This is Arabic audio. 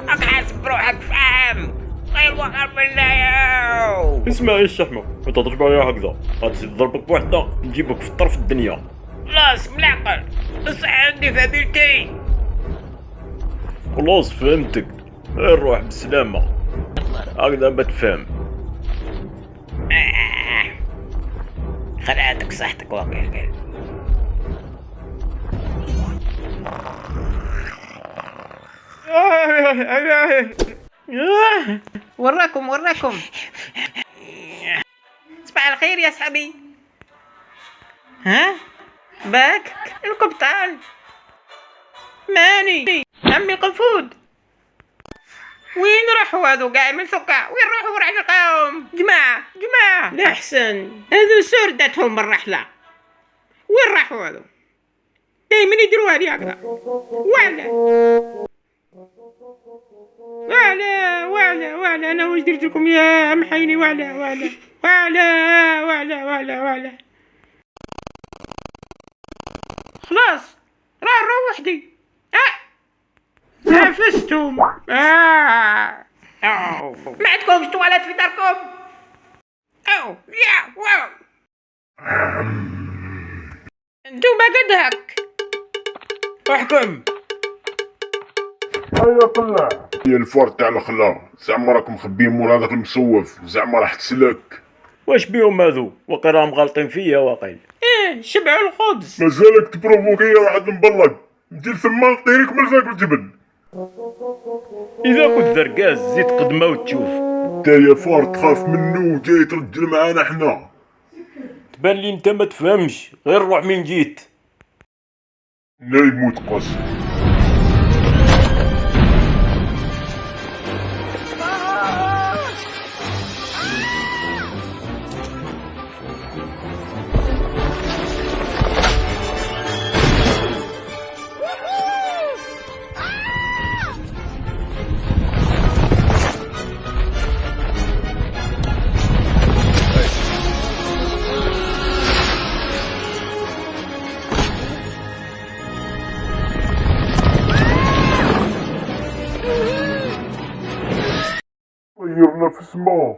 راك حاسب بروحك فاهم، غير وقع بالله ياو. اسمع يا الشحمة، ما تهضرش معايا هكذا، غادي نضربك بوحدة نجيبك في طرف الدنيا. خلاص ملعقل، بس عندي فابيلتي. خلاص فهمتك، غير روح بالسلامة، هكذا بتفهم. خلعتك صحتك واقع. وراكم صباح الخير يا صاحبي. ها باك القبطان ماني عمي القنفود. وين راحوا هادو كاع من ثقة؟ وين راحوا راح نلقاهم؟ جماعة لا حسن، هادو سردتهم بالرحلة. وين راحوا هادو؟ دايما يديروها لي هكذا. وعلى انا واش درت لكم يا محيني؟ وعلى خلاص راه نروح وحدي. نافستم. ما عندكمش تواليت في داركم؟ واو انتوما قد هك. احكم. هيا طلع يا الفار تاع الخلا، زعما راكم مخبيين مول هذاك المصوف، زعما راح تسلك. واش بيهم هذو؟ واقيلا راهم غالطين فيا واقيلا. شبعوا الخبز. مازالك تبروفوكي واحد مبلق، ندير ثما نطيرك من فوق الجبل. اذا كنت ذرقاز زيد قدمه وتشوف. انت يا فار تخاف منو وجاي ترجل معانا حنا؟ تبان لي انت ما تفهمش، غير روح من جيت. لا يموت قص. طيرنا في السما.